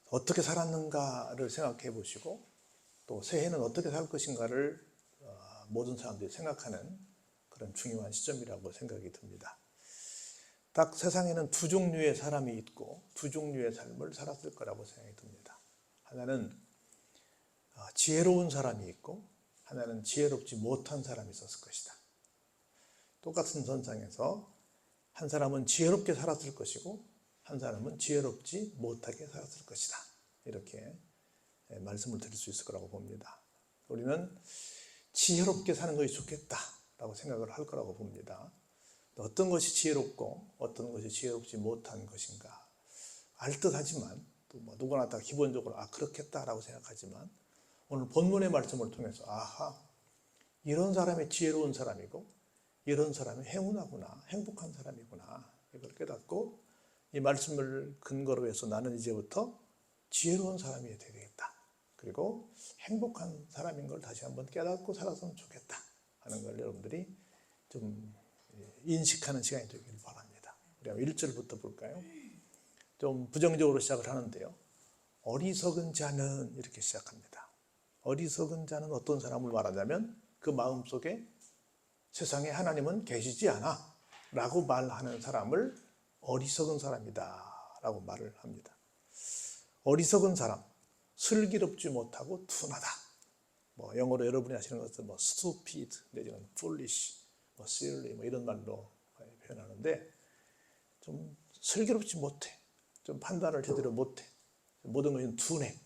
어떻게 살았는가를 생각해 보시고 또 새해는 어떻게 살 것인가를 모든 사람들이 생각하는 그런 중요한 시점이라고 생각이 듭니다. 딱 세상에는 두 종류의 사람이 있고 두 종류의 삶을 살았을 거라고 생각이 듭니다. 하나는 지혜로운 사람이 있고 하나는 지혜롭지 못한 사람이 있었을 것이다. 똑같은 선상에서 한 사람은 지혜롭게 살았을 것이고 한 사람은 지혜롭지 못하게 살았을 것이다. 이렇게 말씀을 드릴 수 있을 거라고 봅니다. 우리는 지혜롭게 사는 것이 좋겠다라고 생각을 할 거라고 봅니다. 어떤 것이 지혜롭고 어떤 것이 지혜롭지 못한 것인가 알듯하지만 또 누구나 다 기본적으로 그렇겠다라고 생각하지만 오늘 본문의 말씀을 통해서 이런 사람이 지혜로운 사람이고 이런 사람이 행운하구나, 행복한 사람이구나 이걸 깨닫고 이 말씀을 근거로 해서 나는 이제부터 지혜로운 사람이 되겠다. 그리고 행복한 사람인 걸 다시 한번 깨닫고 살았으면 좋겠다 하는 걸 여러분들이 좀 인식하는 시간이 되길 바랍니다. 우리가 1절부터 볼까요? 좀 부정적으로 시작을 하는데요. 어리석은 자는 이렇게 시작합니다. 어리석은 자는 어떤 사람을 말하자면 그 마음속에 세상에 하나님은 계시지 않아 라고 말하는 사람을 어리석은 사람이다 라고 말을 합니다. 어리석은 사람, 슬기롭지 못하고 둔하다. 영어로 여러분이 아시는 것은 stupid 내지는 foolish, silly 이런 말로 표현하는데 좀 슬기롭지 못해, 좀 판단을 제대로 못해, 모든 것이 둔해.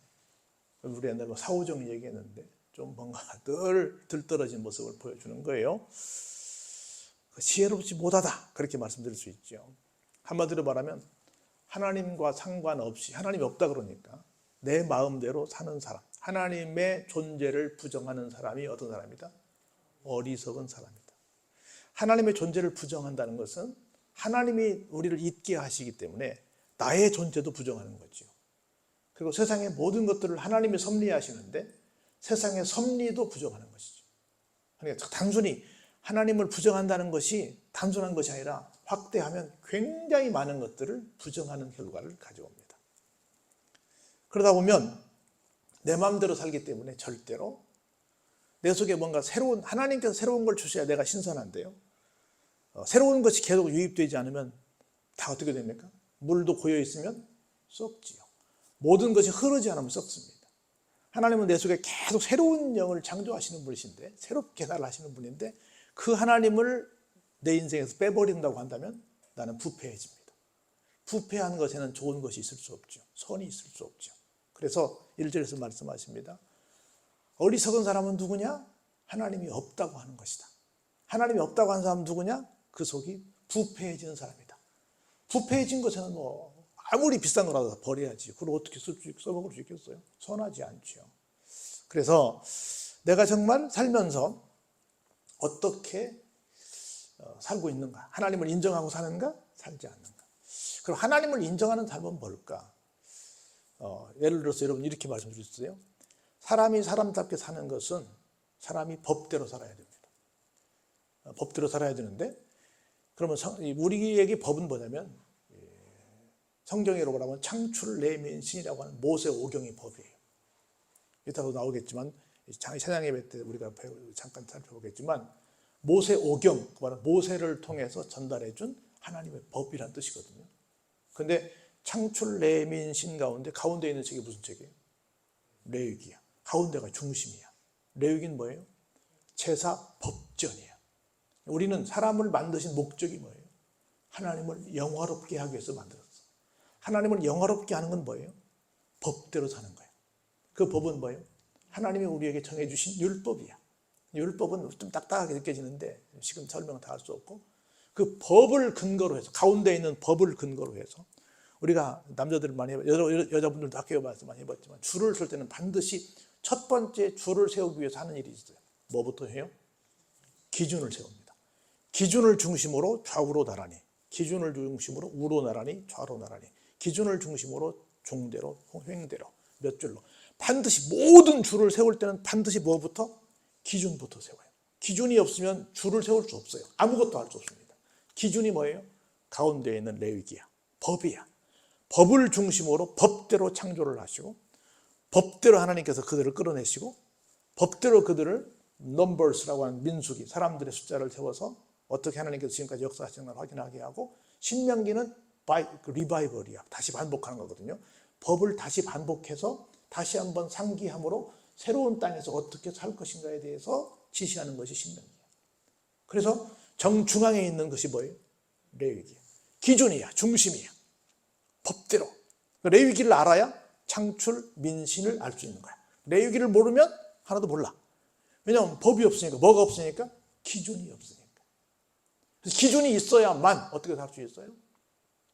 우리 옛날에 사후정 얘기했는데 좀 뭔가 늘 들떨어진 모습을 보여주는 거예요. 지혜롭지 못하다 그렇게 말씀드릴 수 있죠. 한마디로 말하면 하나님과 상관없이 하나님이 없다 그러니까 내 마음대로 사는 사람, 하나님의 존재를 부정하는 사람이 어떤 사람이다? 어리석은 사람이다. 하나님의 존재를 부정한다는 것은 하나님이 우리를 있게 하시기 때문에 나의 존재도 부정하는 거죠. 그리고 세상의 모든 것들을 하나님이 섭리하시는데 세상의 섭리도 부정하는 것이죠. 그러니까 단순히 하나님을 부정한다는 것이 단순한 것이 아니라 확대하면 굉장히 많은 것들을 부정하는 결과를 가져옵니다. 그러다 보면 내 마음대로 살기 때문에 절대로 내 속에 뭔가 새로운, 하나님께서 새로운 걸 주셔야 내가 신선한데요. 새로운 것이 계속 유입되지 않으면 다 어떻게 됩니까? 물도 고여 있으면 썩지요. 모든 것이 흐르지 않으면 썩습니다. 하나님은 내 속에 계속 새로운 영을 창조하시는 분이신데, 새롭게 나를 하시는 분인데 그 하나님을 내 인생에서 빼버린다고 한다면 나는 부패해집니다. 부패한 것에는 좋은 것이 있을 수 없죠. 선이 있을 수 없죠. 그래서 1절에서 말씀하십니다. 어리석은 사람은 누구냐? 하나님이 없다고 하는 것이다. 하나님이 없다고 하는 사람은 누구냐? 그 속이 부패해지는 사람이다. 부패해진 것에는 아무리 비싼 거라도 버려야지. 그걸 어떻게 써먹을 수 있겠어요? 선하지 않죠. 그래서 내가 정말 살면서 어떻게 살고 있는가? 하나님을 인정하고 사는가? 살지 않는가? 그럼 하나님을 인정하는 삶은 뭘까? 예를 들어서 여러분 이렇게 말씀드릴 수 있어요. 사람이 사람답게 사는 것은 사람이 법대로 살아야 됩니다. 법대로 살아야 되는데 그러면 우리에게 법은 뭐냐면 성경으로 말하면 창출 내면신이라고 하는 모세 오경이 법이에요. 이따도 나오겠지만 찬양 예배 때 우리가 잠깐 살펴보겠지만 모세 오경, 모세를 통해서 전달해 준 하나님의 법이란 뜻이거든요. 그런데 창출 내민신 가운데 있는 책이 무슨 책이에요? 레위기야. 가운데가 중심이야. 레위기는 뭐예요? 제사 법전이야. 우리는 사람을 만드신 목적이 뭐예요? 하나님을 영화롭게 하기 위해서 만들었어. 하나님을 영화롭게 하는 건 뭐예요? 법대로 사는 거예요. 그 법은 뭐예요? 하나님이 우리에게 정해주신 율법이야. 율법은 좀 딱딱하게 느껴지는데 지금 설명 다 할 수 없고 그 법을 근거로 해서 가운데 있는 법을 근거로 해서 우리가 남자들 많이 여자분들도 학교 말씀 많이 해봤지만 줄을 설 때는 반드시 첫 번째 줄을 세우기 위해서 하는 일이 있어요. 뭐부터 해요? 기준을 세웁니다. 기준을 중심으로 좌우로 나란히, 기준을 중심으로 우로 나란히, 좌로 나란히, 기준을 중심으로 종대로, 횡대로, 몇 줄로 반드시 모든 줄을 세울 때는 반드시 뭐부터? 기준부터 세워요. 기준이 없으면 줄을 세울 수 없어요. 아무것도 할 수 없습니다. 기준이 뭐예요? 가운데에 있는 레위기야. 법이야. 법을 중심으로 법대로 창조를 하시고 법대로 하나님께서 그들을 끌어내시고 법대로 그들을 넘버스라고 하는 민수기, 사람들의 숫자를 세워서 어떻게 하나님께서 지금까지 역사하시는 걸 확인하게 하고, 신명기는 리바이벌이야. 다시 반복하는 거거든요. 법을 다시 반복해서 다시 한번 상기함으로 새로운 땅에서 어떻게 살 것인가에 대해서 지시하는 것이 신명기예요. 그래서 정중앙에 있는 것이 뭐예요? 레위기예요. 기준이야, 중심이야. 법대로. 레위기를 알아야 창출, 민신을 알 수 있는 거야. 레위기를 모르면 하나도 몰라. 왜냐하면 법이 없으니까. 뭐가 없으니까? 기준이 없으니까. 그래서 기준이 있어야만 어떻게 살 수 있어요?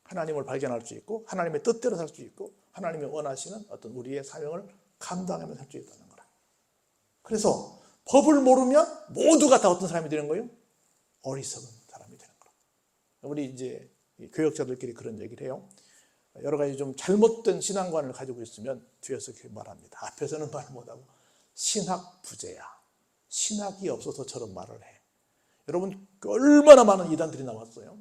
하나님을 발견할 수 있고 하나님의 뜻대로 살 수 있고 하나님이 원하시는 어떤 우리의 사명을 감당하며 살 수 있다는 거라. 그래서 법을 모르면 모두가 다 어떤 사람이 되는 거예요? 어리석은 사람이 되는 거라. 우리 이제 교역자들끼리 그런 얘기를 해요. 여러 가지 좀 잘못된 신앙관을 가지고 있으면 뒤에서 그렇게 말합니다. 앞에서는 말 못하고 신학 부재야. 신학이 없어서 저런 말을 해. 여러분 얼마나 많은 이단들이 나왔어요.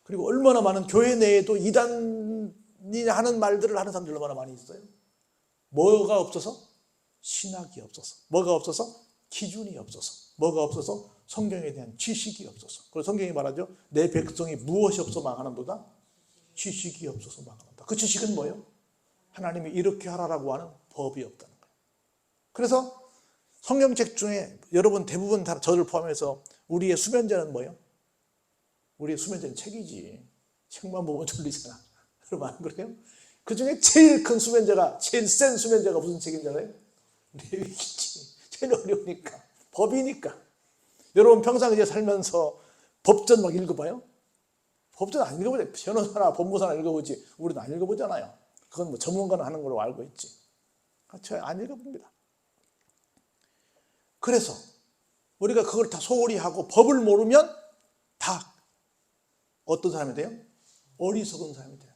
그리고 얼마나 많은 교회 내에도 이단이 하는 말들을 하는 사람들이 얼마나 많이 있어요. 뭐가 없어서? 신학이 없어서. 뭐가 없어서? 기준이 없어서. 뭐가 없어서? 성경에 대한 지식이 없어서. 그래서 성경이 말하죠. 내 백성이 무엇이 없어 망하는도다? 지식이 없어서 망한다. 그 지식은 뭐예요? 하나님이 이렇게 하라고 하는 법이 없다는 거예요. 그래서 성경책 중에 여러분 대부분 다 저를 포함해서 우리의 수면제는 뭐예요? 우리의 수면제는 책이지. 책만 보면 졸리잖아. 여러분 안 그래요? 그 중에 제일 큰 수면제가, 제일 센 수면제가 무슨 책인지 알아요? 레위기지. 제일 어려우니까. 법이니까. 여러분 평상시에 살면서 법전 막 읽어봐요? 법전 안 읽어보죠. 변호사나 법무사나 읽어보지. 우리도 안 읽어보잖아요. 그건 뭐 전문가는 하는 걸로 알고 있지. 저 안 읽어봅니다. 그래서 우리가 그걸 다 소홀히 하고 법을 모르면 다 어떤 사람이 돼요? 어리석은 사람이 돼요.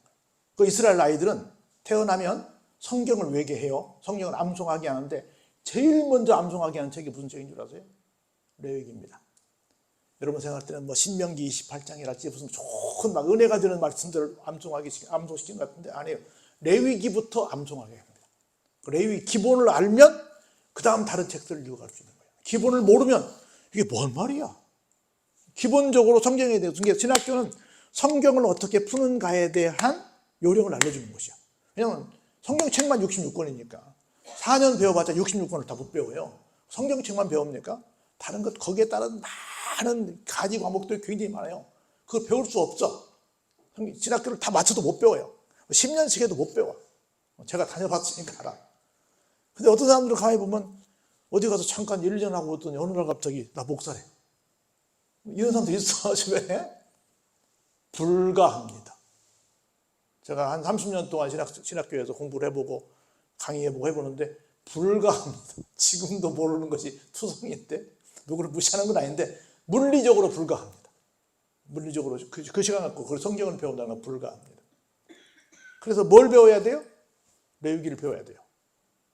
그 이스라엘 아이들은 태어나면 성경을 외계해요. 성경을 암송하게 하는데 제일 먼저 암송하게 하는 책이 무슨 책인 줄 아세요? 레위기입니다. 여러분 생각할 때는 뭐 신명기 28장이랄지 무슨 좋은 막 은혜가 되는 말씀들을 암송시키는 것 같은데 아니에요. 레위기부터 암송하게 합니다. 레위기 기본을 알면 그 다음 다른 책들을 읽어갈 수 있는 거예요. 기본을 모르면 이게 뭔 말이야? 기본적으로 성경에 대해서 신학교는 성경을 어떻게 푸는가에 대한 요령을 알려주는 것이야. 왜냐하면 성경책만 66권이니까 4년 배워봤자 66권을 다 못 배워요. 성경책만 배웁니까? 다른 것 거기에 따른 많은 가지 과목들이 굉장히 많아요. 그걸 배울 수 없어. 신학교를 다 맞춰도 못 배워요. 10년씩 해도 못 배워. 제가 다녀봤으니까 알아. 근데 어떤 사람들은 가만히 보면 어디 가서 잠깐 1년 하고 어떤 어느 날 갑자기 나 목사래. 이런 사람도 있어. 집에. 불가합니다. 제가 한 30년 동안 신학교에서 공부를 해보고 강의해보고 해보는데 불가합니다. 지금도 모르는 것이 투성인데 누구를 무시하는 건 아닌데 물리적으로 불가합니다. 물리적으로 그 시간 갖고 그 성경을 배운다는 건 불가합니다. 그래서 뭘 배워야 돼요? 레위기를 배워야 돼요.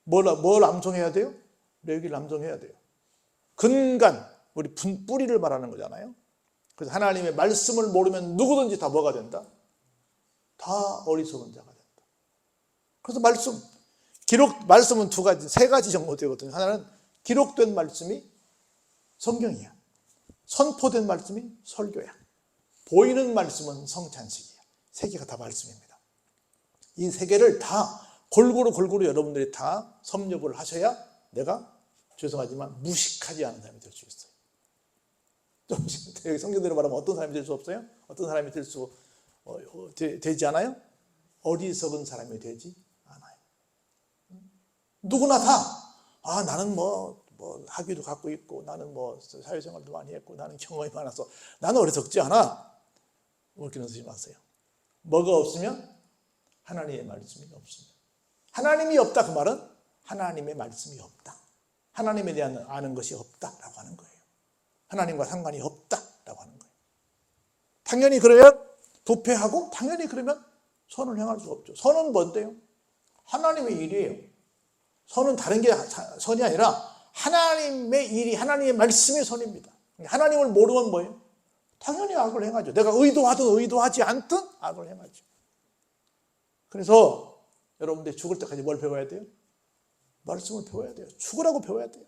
뭘 암송해야 돼요? 레위기를 암송해야 돼요. 근간, 우리 뿌리를 말하는 거잖아요. 그래서 하나님의 말씀을 모르면 누구든지 다 뭐가 된다? 다 어리석은 자가 된다. 그래서 말씀은 세 가지 정도 되거든요. 하나는 기록된 말씀이 성경이야. 선포된 말씀이 설교야. 보이는 말씀은 성찬식이야. 세 개가 다 말씀입니다. 이 세 개를 다 골고루 여러분들이 다 섭렵을 하셔야 내가 죄송하지만 무식하지 않은 사람이 될 수 있어요. 성경대로 말하면 어떤 사람이 될 수 없어요? 어떤 사람이 되지 않아요? 어리석은 사람이 되지 않아요. 누구나 다 나는 뭐 학위도 갖고 있고 나는 뭐 사회생활도 많이 했고 나는 경험이 많아서 나는 어리석지 않아. 그렇게 쓰지 마세요. 뭐가 없으면 하나님의 말씀이 없습니다. 하나님이 없다 그 말은 하나님의 말씀이 없다. 하나님에 대한 아는 것이 없다라고 하는 거예요. 하나님과 상관이 없다라고 하는 거예요. 당연히 그러면 부패하고 당연히 그러면 선을 행할 수 없죠. 선은 뭔데요? 하나님의 일이에요. 선은 다른 게 선이 아니라 하나님의 일이 하나님의 말씀이 선입니다. 하나님을 모르면 뭐예요? 당연히 악을 행하죠. 내가 의도하든 의도하지 않든 악을 행하죠. 그래서 여러분들이 죽을 때까지 뭘 배워야 돼요? 말씀을 배워야 돼요. 죽으라고 배워야 돼요.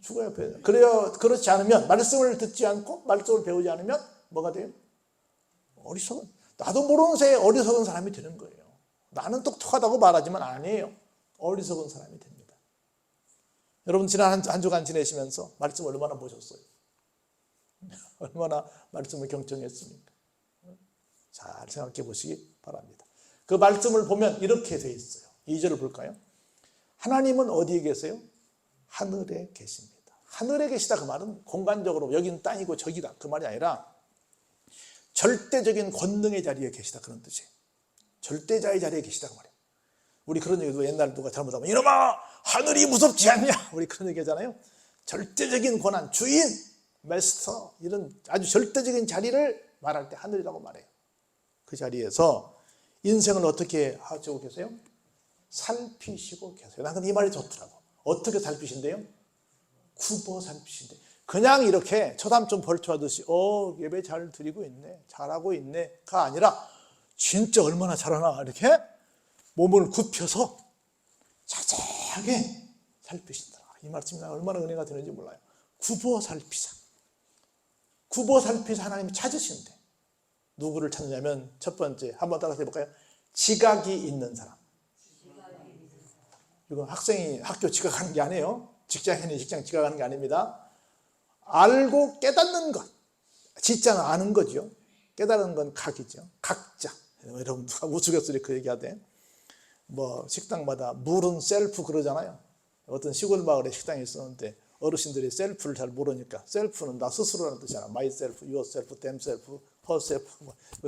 죽어야 배워야 돼요. 그렇지 않으면, 말씀을 듣지 않고 말씀을 배우지 않으면 뭐가 돼요? 어리석은, 나도 모르는 새에 어리석은 사람이 되는 거예요. 나는 똑똑하다고 말하지만 아니에요. 어리석은 사람이 됩니다. 여러분 지난 한 주간 지내시면서 말씀 얼마나 보셨어요? 얼마나 말씀을 경청했습니까? 잘 생각해 보시기 바랍니다. 그 말씀을 보면 이렇게 되어 있어요. 2절을 볼까요? 하나님은 어디에 계세요? 하늘에 계십니다. 하늘에 계시다 그 말은 공간적으로 여기는 땅이고 저기다 그 말이 아니라 절대적인 권능의 자리에 계시다 그런 뜻이에요. 절대자의 자리에 계시다 그 말이에요. 우리 그런 얘기도 옛날에 누가 잘못하면 이놈아 하늘이 무섭지 않냐 우리 그런 얘기 하잖아요. 절대적인 권한, 주인, 마스터 이런 아주 절대적인 자리를 말할 때 하늘이라고 말해요. 그 자리에서 인생을 어떻게 하시고 계세요? 살피시고 계세요. 난 근데 이 말이 좋더라고. 어떻게 살피신대요? 굽어 살피신대. 그냥 이렇게 처담 좀 벌초하듯이 예배 잘 드리고 있네, 잘하고 있네가 아니라 진짜 얼마나 잘하나 이렇게 몸을 굽혀서 자세하게 살피신다. 이 말씀이 얼마나 은혜가 되는지 몰라요. 굽어 살피사. 굽어 살피사 하나님이 찾으신대. 누구를 찾느냐면 첫 번째 한번 따라서 해볼까요? 지각이 있는 사람. 이건 학생이 학교 지각하는 게 아니에요. 직장인이 직장 지각하는 게 아닙니다. 알고 깨닫는 것. 지자는 아는 거죠. 깨달은 건 각이죠. 각자. 여러분 누가 우스갯소리 그 얘기하대. 뭐 식당마다 물은 셀프 그러잖아요. 어떤 시골 마을에 식당이 있었는데 어르신들이 셀프를 잘 모르니까 셀프는 나 스스로라는 뜻이잖아. 마이 셀프, 유어 셀프, 댐 셀프, 퍼 셀프.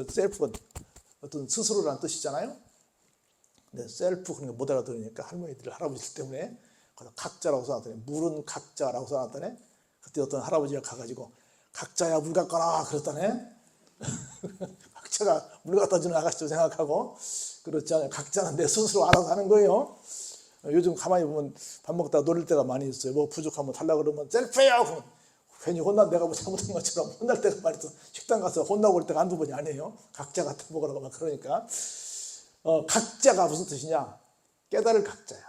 셀프가 어떤 스스로라는 뜻이잖아요. 근데 셀프 그런 거 못 알아들으니까 할머니들, 할아버지들 때문에 각자라고 써놨더니 물은 각자라고 써놨더니 그때 어떤 할아버지가 가가지고 각자야 물 갖거라 그랬다네. 각자가 물 갖다 주는 아가씨도 생각하고 그렇지 않아요. 각자는 내 스스로 알아서 하는 거예요. 요즘 가만히 보면 밥 먹다가 놀릴 때가 많이 있어요. 뭐 부족하면 달라고 그러면 셀프예요. 그러면 괜히 내가 뭐 잘못한 것처럼 혼날 때가 많이 있어. 식당 가서 혼나고 올 때가 한두 번이 아니에요. 각자가 다 먹으라고 막 그러니까. 각자가 무슨 뜻이냐? 깨달을 각자야.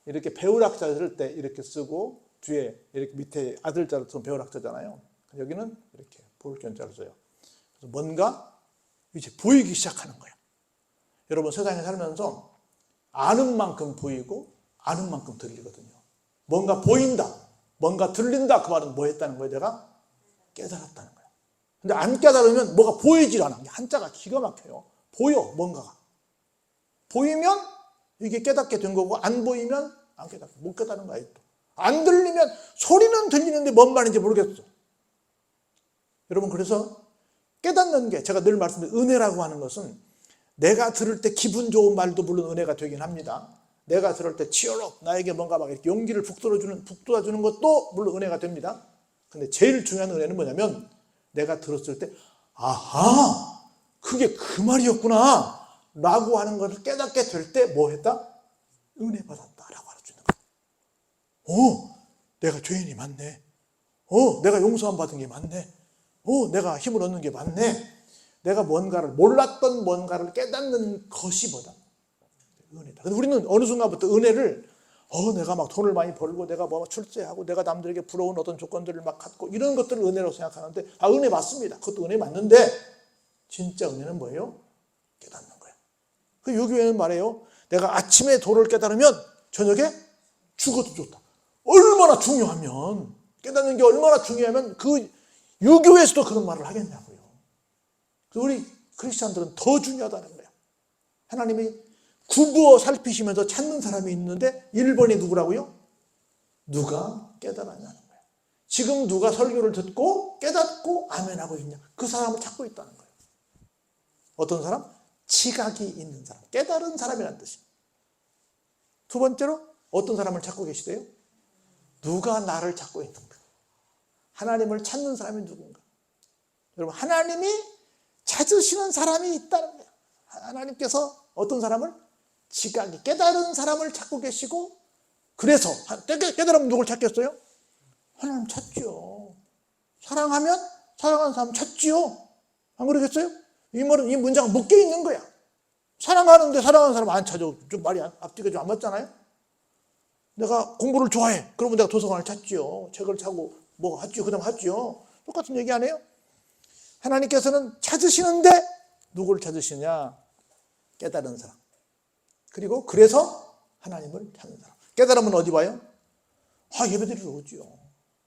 이렇게 배울 학자 쓸 때 이렇게 쓰고 뒤에 이렇게 밑에 아들자로 쓰면 배울 학자잖아요. 여기는 이렇게 볼 견자로 써요. 그래서 뭔가 이제 보이기 시작하는 거예요. 여러분 세상에 살면서 아는 만큼 보이고 아는 만큼 들리거든요. 뭔가 보인다, 뭔가 들린다 그 말은 뭐 했다는 거예요? 내가 깨달았다는 거예요. 근데 안 깨달으면 뭐가 보이질 않아. 한자가 기가 막혀요. 보여 뭔가가. 보이면 이게 깨닫게 된 거고 안 보이면 안 깨닫고 못 깨닫는 거예요. 안 들리면 소리는 들리는데 뭔 말인지 모르겠어. 여러분 그래서 깨닫는 게 제가 늘 말씀드린 은혜라고 하는 것은 내가 들을 때 기분 좋은 말도 물론 은혜가 되긴 합니다. 내가 들을 때 치열업 나에게 뭔가 막 이렇게 용기를 북돋아주는 것도 물론 은혜가 됩니다. 근데 제일 중요한 은혜는 뭐냐면 내가 들었을 때 아하 그게 그 말이었구나 라고 하는 것을 깨닫게 될 때 뭐 했다? 은혜 받았다 라고 알아주는 거예요. 내가 죄인이 맞네. 내가 용서함 받은 게 맞네. 내가 힘을 얻는 게 맞네. 내가 뭔가를 몰랐던 뭔가를 깨닫는 것이 뭐다? 은혜다. 근데 우리는 어느 순간부터 은혜를 내가 막 돈을 많이 벌고 내가 뭐 출세하고 내가 남들에게 부러운 어떤 조건들을 막 갖고 이런 것들을 은혜라고 생각하는데 은혜 맞습니다. 그것도 은혜 맞는데 진짜 은혜는 뭐예요? 깨닫는 거예요. 그 유교에는 말해요. 내가 아침에 도를 깨달으면 저녁에 죽어도 좋다. 얼마나 중요하면 깨닫는 게 얼마나 중요하면 그 유교에서도 그런 말을 하겠냐고요. 우리 크리스찬들은 더 중요하다는 거예요. 하나님이 구부어 살피시면서 찾는 사람이 있는데 1번이 누구라고요? 누가 깨달았냐는 거예요. 지금 누가 설교를 듣고 깨닫고 아멘하고 있냐. 그 사람을 찾고 있다는 거예요. 어떤 사람? 지각이 있는 사람. 깨달은 사람이라는 뜻이에요. 두 번째로 어떤 사람을 찾고 계시대요? 누가 나를 찾고 있는가. 하나님을 찾는 사람이 누군가. 여러분 하나님이 찾으시는 사람이 있다는 거예요. 하나님께서 어떤 사람을? 지각이 깨달은 사람을 찾고 계시고 그래서 깨달으면 누굴 찾겠어요? 하나님 찾지요. 사랑하면 사랑하는 사람 찾지요. 안 그러겠어요? 이 말은 이 문장은 묶여 있는 거야. 사랑하는데 사랑하는 사람 안 찾아. 좀 말이 앞뒤가 좀 안 맞잖아요. 내가 공부를 좋아해. 그러면 내가 도서관을 찾지요. 책을 사고 뭐 하지요. 그 다음 하지요. 똑같은 얘기 안 해요? 하나님께서는 찾으시는데 누구를 찾으시냐? 깨달은 사람. 그리고 그래서 하나님을 찾는 사람. 깨달으면 어디 봐요? 예배드리러 오지요.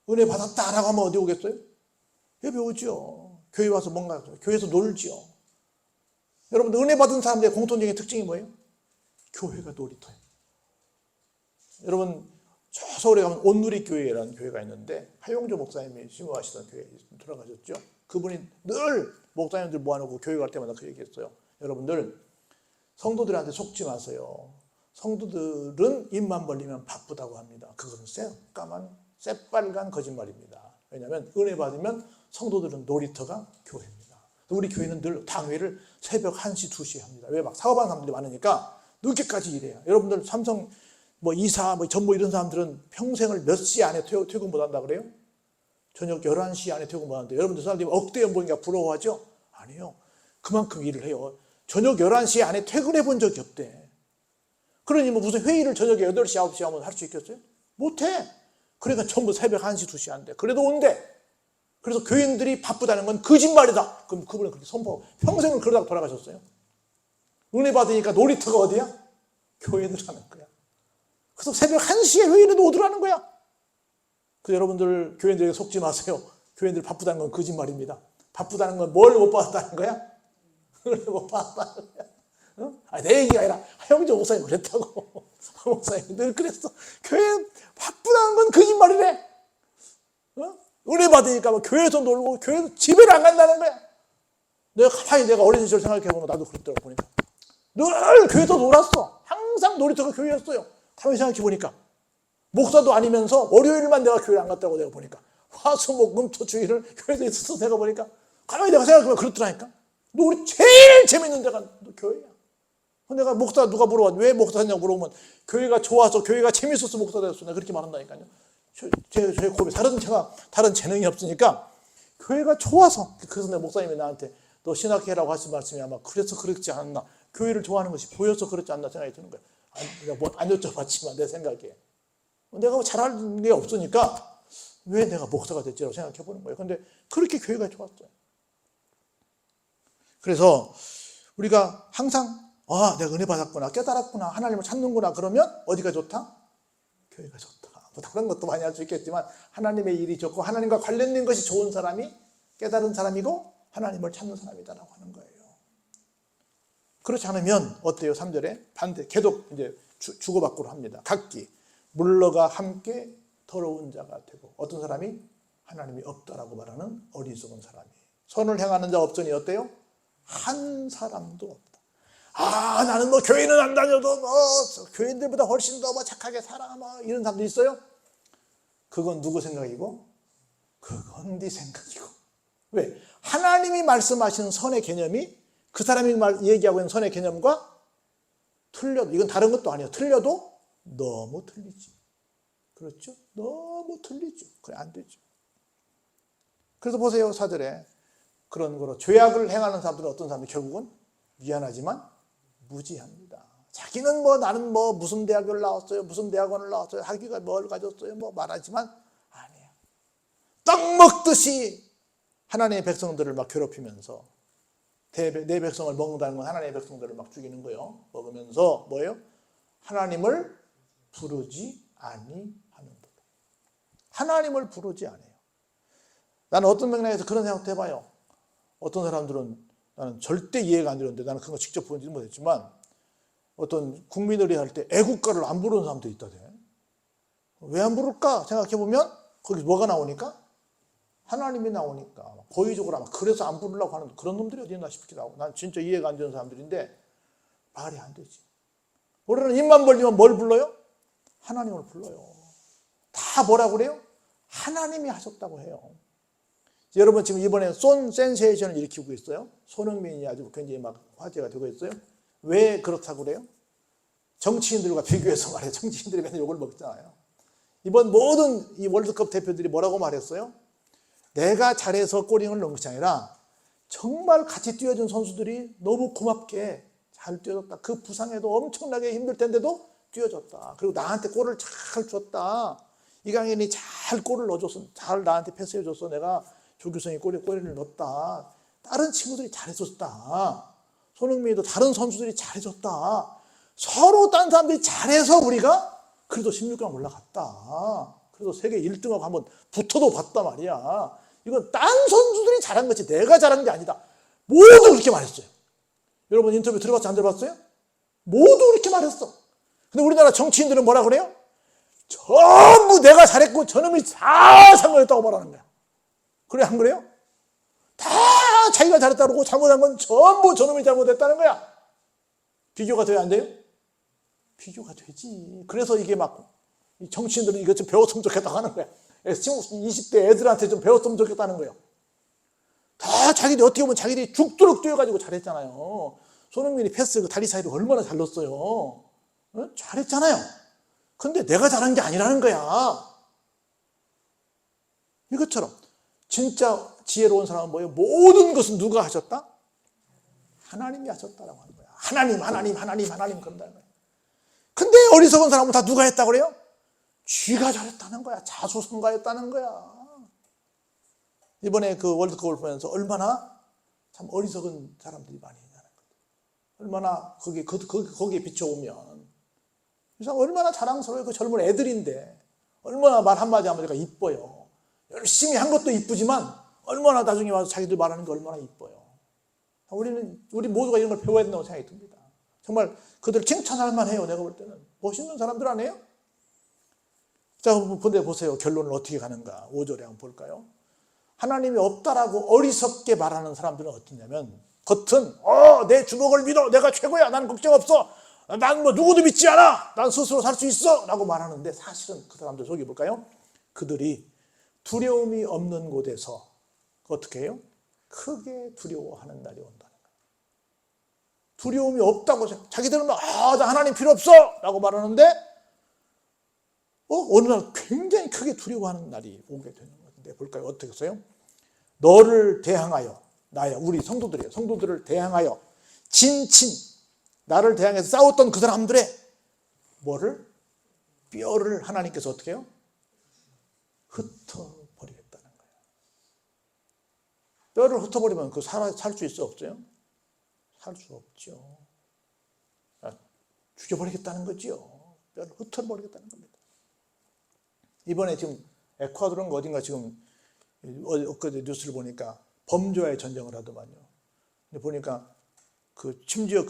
은혜 받았다라고 하면 어디 오겠어요? 예배 오지요. 교회 와서 뭔가 교회에서 놀지요. 여러분 은혜 받은 사람들의 공통적인 특징이 뭐예요? 교회가 놀이터예요. 여러분 저 서울에 가면 온누리 교회라는 교회가 있는데 하용조 목사님이 심호하시던 교회에 돌아가셨죠. 그분이 늘 목사님들 모아놓고 교회 갈 때마다 그 얘기했어요. 여러분들 성도들한테 속지 마세요. 성도들은 입만 벌리면 바쁘다고 합니다. 그것은 새빨간 거짓말입니다. 왜냐하면 은혜 받으면 성도들은 놀이터가 교회입니다. 우리 교회는 늘 당회를 새벽 1시, 2시에 합니다. 왜? 막 사업하는 사람들이 많으니까 늦게까지 일해요. 여러분들 삼성 이사, 전무 이런 사람들은 평생을 몇 시 안에 퇴근 못 한다 그래요? 저녁 11시 안에 퇴근 못 하는데 여러분들 사람들이 억대 연봉이니까 부러워하죠? 아니요. 그만큼 일을 해요. 저녁 11시 안에 퇴근해 본 적이 없대. 그러니 무슨 회의를 저녁에 8시, 9시 하면 할 수 있겠어요? 못해. 그러니까 전부 새벽 1시, 2시 한대. 그래도 온대. 그래서 교인들이 바쁘다는 건 거짓말이다. 그럼 그분은 그렇게 선포하고 평생을 그러다가 돌아가셨어요. 은혜 받으니까 놀이터가 어디야? 교회들하는 거야. 그래서 새벽 1시에 회의라도 오더라는 거야. 그래서 여러분들 교인들에게 속지 마세요. 교인들 바쁘다는 건 거짓말입니다. 바쁘다는 건 뭘 못 받았다는 거야? 은혜 못 받았다는 거야. 내 얘기가 아니라 하영조 목사님 그랬다고. 목사님 늘 그랬어. 교회 바쁘다는 건 거짓말이래. 은혜 받으니까 교회에서 놀고 교회에서 집에를 안 간다는 거야. 내가 어린 시절 생각해보면 나도 그랬더라고. 보니까 늘 교회에서 놀았어. 항상 놀이터가 교회였어요. 가만히 생각해보니까 목사도 아니면서 월요일만 내가 교회를 안 갔다고 내가 보니까 화수목금토 주일을 교회에서 있어서 내가 보니까 가만히 내가 생각해보면 그렇더라니까. 우리 제일 재밌는 데가 교회야. 내가 목사 누가 물어봐 왜 목사 했냐고 물어보면 교회가 좋아서 교회가 재밌어서 목사 됐어. 내가 그렇게 말한다니까요. 제 고백 다른 재능이 없으니까 교회가 좋아서. 그래서 내 목사님이 나한테 너 신학해라고 하신 말씀이 아마 그래서 그렇지 않았나. 교회를 좋아하는 것이 보여서 그렇지 않나 생각이 드는 거야. 내가 안 여쭤봤지만 내 생각에 내가 잘할 게 없으니까 왜 내가 목사가 됐지라고 생각해 보는 거예요. 근데 그렇게 교회가 좋았어요. 그래서 우리가 항상 내가 은혜 받았구나, 깨달았구나, 하나님을 찾는구나 그러면 어디가 좋다? 교회가 좋다. 다른 것도 많이 할 수 있겠지만 하나님의 일이 좋고 하나님과 관련된 것이 좋은 사람이 깨달은 사람이고 하나님을 찾는 사람이다라고 하는 거예요. 그렇지 않으면 어때요? 3절에 반대 계속 이제 주고받고를 합니다. 각기 물러가 함께 더러운 자가 되고 어떤 사람이 하나님이 없다라고 말하는 어리석은 사람이 선을 행하는 자 없으니 어때요? 한 사람도 없다. 나는 교회는 안 다녀도 교인들보다 훨씬 더 착하게 살아 이런 사람도 있어요? 그건 누구 생각이고? 그건 네 생각이고. 왜? 하나님이 말씀하시는 선의 개념이 그 사람이 얘기하고 있는 선의 개념과 틀려도 이건 다른 것도 아니에요. 틀려도 너무 틀리지. 그렇죠? 너무 틀리죠. 그래 안 되죠. 그래서 보세요. 4절에 그런 거로 죄악을 행하는 사람들은 어떤 사람들 결국은 미안하지만 무지합니다. 자기는 나는 무슨 대학을 나왔어요, 무슨 대학원을 나왔어요, 학위가 뭘 가졌어요, 말하지만 아니에요. 떡 먹듯이 하나님의 백성들을 막 괴롭히면서 내 백성을 먹는다는 건 하나님의 백성들을 막 죽이는 거예요. 먹으면서 뭐예요? 하나님을 부르지 아니하는 것. 하나님을 부르지 않아요. 나는 어떤 맥락에서 그런 생각도 해봐요. 어떤 사람들은 나는 절대 이해가 안 되는데 나는 그런 거 직접 보지는 못했지만 어떤 국민의례 할 때 애국가를 안 부르는 사람도 있다대. 왜 안 부를까 생각해보면 거기 뭐가 나오니까? 하나님이 나오니까 고의적으로 아마 그래서 안 부르려고 하는 그런 놈들이 어디 있나 싶기도 하고 난 진짜 이해가 안 되는 사람들인데 말이 안 되지. 우리는 입만 벌리면 뭘 불러요? 하나님을 불러요. 다 뭐라고 그래요? 하나님이 하셨다고 해요. 여러분 지금 이번에 센세이션을 일으키고 있어요. 손흥민이 아주 굉장히 막 화제가 되고 있어요. 왜 그렇다고 그래요? 정치인들과 비교해서 말해요. 정치인들이 맨날 욕을 먹잖아요. 이번 모든 이 월드컵 대표들이 뭐라고 말했어요? 내가 잘해서 골인을 넣은 것이 아니라 정말 같이 뛰어준 선수들이 너무 고맙게 잘 뛰어줬다. 그 부상에도 엄청나게 힘들 텐데도 뛰어줬다. 그리고 나한테 골을 잘 줬다. 이강인이 잘 골을 넣어줬어. 잘 나한테 패스해줬어. 내가 조규성이 골을 넣었다. 다른 친구들이 잘해줬다. 손흥민이도 다른 선수들이 잘해줬다. 서로 다른 사람들이 잘해서 우리가 그래도 16강 올라갔다. 그래도 세계 1등하고 한번 붙어도 봤단 말이야. 이건 딴 선수들이 잘한 거지 내가 잘한 게 아니다. 모두 그렇게 말했어요. 여러분 인터뷰 들어봤어요? 안 들어봤어요? 모두 그렇게 말했어. 근데 우리나라 정치인들은 뭐라 그래요? 전부 내가 잘했고 저놈이 다 잘못했다고 말하는 거야. 그래 안 그래요? 다 자기가 잘했다고 그러고 잘못한 건 전부 저놈이 잘못했다는 거야. 비교가 돼야 안 돼요? 비교가 되지. 그래서 이게 막 정치인들은 이것 좀 배웠으면 좋겠다고 하는 거야. 20대 애들한테 좀 배웠으면 좋겠다는 거예요. 다 자기들이 어떻게 보면 자기들이 죽도록 뛰어가지고 잘했잖아요. 손흥민이 패스 그 다리 사이로 얼마나 잘 넣었어요. 잘했잖아요. 근데 내가 잘한 게 아니라는 거야. 이것처럼 진짜 지혜로운 사람은 뭐예요? 모든 것은 누가 하셨다? 하나님이 하셨다라고 하는 거야. 하나님 그런다는 거야. 근데 어리석은 사람은 다 누가 했다고 그래요? 쥐가 잘했다는 거야. 자수성가했다는 거야. 이번에 그 월드컵을 보면서 얼마나 참 어리석은 사람들이 많이 있냐는 거야. 얼마나 거기에 비춰오면 이 사람 얼마나 자랑스러워요. 그 젊은 애들인데 얼마나 말 한마디 한마디가 이뻐요. 열심히 한 것도 이쁘지만 얼마나 나중에 와서 자기들 말하는 게 얼마나 이뻐요. 우리 모두가 이런 걸 배워야 된다고 생각이 듭니다. 정말 그들 칭찬할 만해요. 내가 볼 때는 멋있는 사람들 아니에요? 자, 근데 보세요. 결론을 어떻게 가는가. 5절에 한번 볼까요? 하나님이 없다라고 어리석게 말하는 사람들은 어떠냐면 겉은 내 주먹을 믿어. 내가 최고야. 난 걱정 없어. 난 뭐 누구도 믿지 않아. 난 스스로 살 수 있어. 라고 말하는데 사실은 그 사람들 속이 볼까요? 그들이 두려움이 없는 곳에서 어떻게 해요? 크게 두려워하는 날이 온다는 거예요. 두려움이 없다고 자기들은 나 하나님 필요 없어 라고 말하는데 어느 날 굉장히 크게 두려워하는 날이 오게 되는 건데 볼까요? 어떻게 했어요? 너를 대항하여 우리 성도들이에요. 성도들을 대항하여 진친 나를 대항해서 싸웠던 그 사람들의 뭐를? 뼈를 하나님께서 어떻게 해요? 흩어버리겠다는 거예요. 뼈를 흩어버리면 그 살 수 있어 없어요? 살 수 없죠. 죽여버리겠다는 거죠. 뼈를 흩어버리겠다는 겁니다. 이번에 지금 에콰도르는 어딘가 지금 엊그제 뉴스를 보니까 범죄와의 전쟁을 하더만요. 근데 보니까 심지어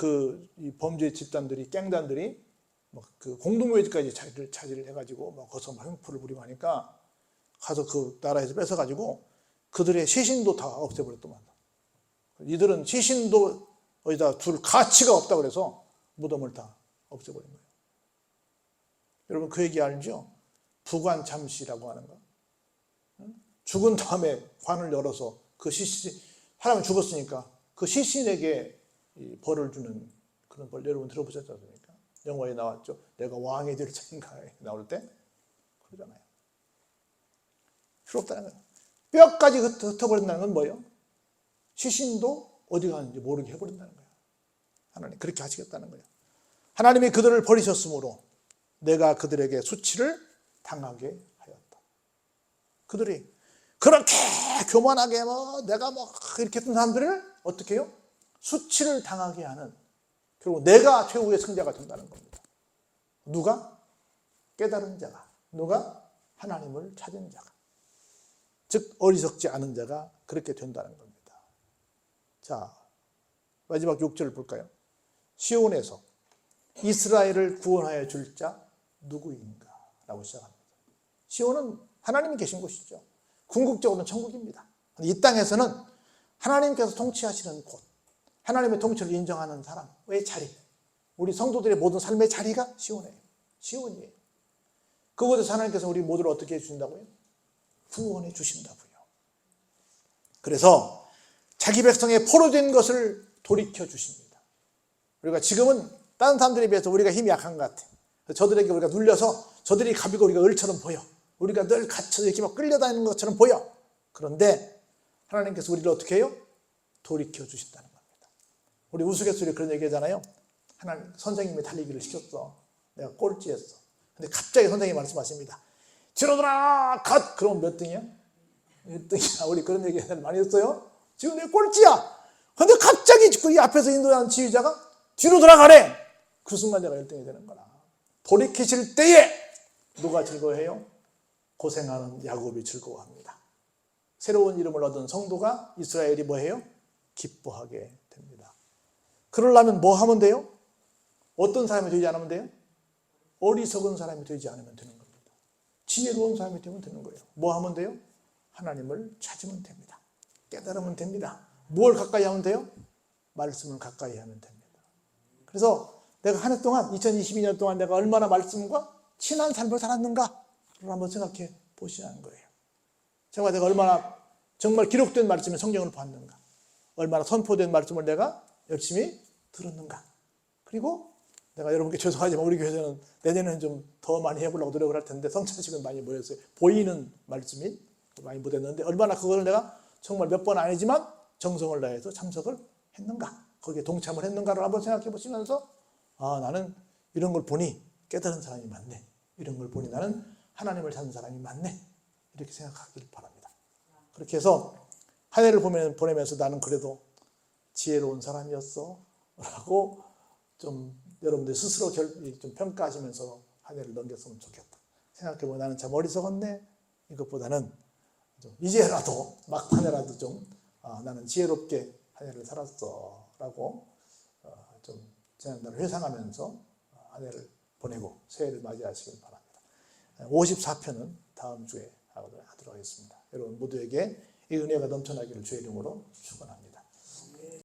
이 범죄 집단들이 갱단들이 그 공동묘지까지 차지를 해가지고 막 거기서 막 횡포를 부리고 하니까 가서 그 나라에서 뺏어가지고 그들의 시신도 다 없애버렸더만. 이들은 시신도 어디다 둘 가치가 없다 그래서 무덤을 다 없애버린 거예요. 여러분 그 얘기 알죠? 부관참시라고 하는 거. 죽은 다음에 관을 열어서 그 사람이 죽었으니까 그 시신에게 벌을 주는 그런 벌 여러분 들어보셨지 않습니까? 영화에 나왔죠. 내가 왕이 될 자인가에 나올 때 그러잖아요. 필요 없다는 거예요. 뼈까지 흩어버린다는 건 뭐예요? 시신도 어디 가는지 모르게 해버린다는 거예요. 하나님 그렇게 하시겠다는 거예요. 하나님이 그들을 버리셨으므로 내가 그들에게 수치를 당하게 하였다. 그들이 그렇게 교만하게 내가 이렇게 했던 사람들을 어떻게 해요? 수치를 당하게 하는 결국 내가 최후의 승자가 된다는 겁니다. 누가? 깨달은 자가. 누가? 하나님을 찾은 자가. 즉 어리석지 않은 자가 그렇게 된다는 겁니다. 자, 마지막 6절을 볼까요? 시온에서 이스라엘을 구원하여 줄 자 누구인가? 라고 시작합니다. 시온은 하나님이 계신 곳이죠. 궁극적으로는 천국입니다. 이 땅에서는 하나님께서 통치하시는 곳, 하나님의 통치를 인정하는 사람의 자리, 우리 성도들의 모든 삶의 자리가 시온이에요. 그곳에서 하나님께서 우리 모두를 어떻게 해주신다고요? 구원해 주신다고요. 그래서 자기 백성의 포로된 것을 돌이켜 주십니다. 우리가 지금은 다른 사람들에 비해서 우리가 힘이 약한 것 같아요. 저들에게 우리가 눌려서 저들이 갑이고 우리가 을처럼 보여. 우리가 늘 갇혀서 이렇게 막 끌려다니는 것처럼 보여. 그런데 하나님께서 우리를 어떻게 해요? 돌이켜 주신다는 겁니다. 우리 우스갯소리에 그런 얘기 하잖아요. 하나님 선생님이 달리기를 시켰어. 내가 꼴찌였어. 근데 갑자기 선생님이 말씀하십니다. 뒤로 돌아 컷! 그러면 몇 등이야? 1등이야. 우리 그런 얘기 많이 했어요. 지금 내가 꼴찌야. 근데 갑자기 이 앞에서 인도하는 지휘자가 뒤로 돌아가래. 그 순간 내가 1등이 되는 거라. 돌이키실 때에 누가 즐거워해요? 고생하는 야곱이 즐거워합니다. 새로운 이름을 얻은 성도가 이스라엘이 뭐해요? 기뻐하게 됩니다. 그러려면 뭐 하면 돼요? 어떤 사람이 되지 않으면 돼요? 어리석은 사람이 되지 않으면 되는 겁니다. 지혜로운 사람이 되면 되는 거예요. 뭐 하면 돼요? 하나님을 찾으면 됩니다. 깨달으면 됩니다. 뭘 가까이 하면 돼요? 말씀을 가까이 하면 됩니다. 그래서 내가 한 해 동안 2022년 동안 내가 얼마나 말씀과 친한 삶을 살았는가를 한번 생각해 보시라는 거예요. 내가 얼마나 정말 기록된 말씀의 성경을 봤는가, 얼마나 선포된 말씀을 내가 열심히 들었는가. 그리고 내가 여러분께 죄송하지만 우리 교회에서는 내년에는 좀 더 많이 해보려고 노력을 할 텐데 성찬식은 많이 모였어요. 보이는 말씀이 많이 못했는데 얼마나 그걸 내가 정말 몇 번 아니지만 정성을 다해서 참석을 했는가, 거기에 동참을 했는가를 한번 생각해 보시면서 나는 이런 걸 보니 깨달은 사람이 많네, 이런 걸 보니 나는 하나님을 찾는 사람이 많네, 이렇게 생각하길 바랍니다. 그렇게 해서 한 해를 보내면서 나는 그래도 지혜로운 사람이었어 라고 좀 여러분들 스스로 좀 평가하시면서 한 해를 넘겼으면 좋겠다. 생각해보면 나는 참 어리석었네, 이것보다는 좀 이제라도 막판에라도 좀 나는 지혜롭게 한 해를 살았어 라고 좀 지난날을 회상하면서 한 해를 보내고 새해를 맞이하시길 바랍니다. 54편은 다음 주에 하도록 하겠습니다. 여러분 모두에게 이 은혜가 넘쳐나기를 주의 이름으로 축원합니다.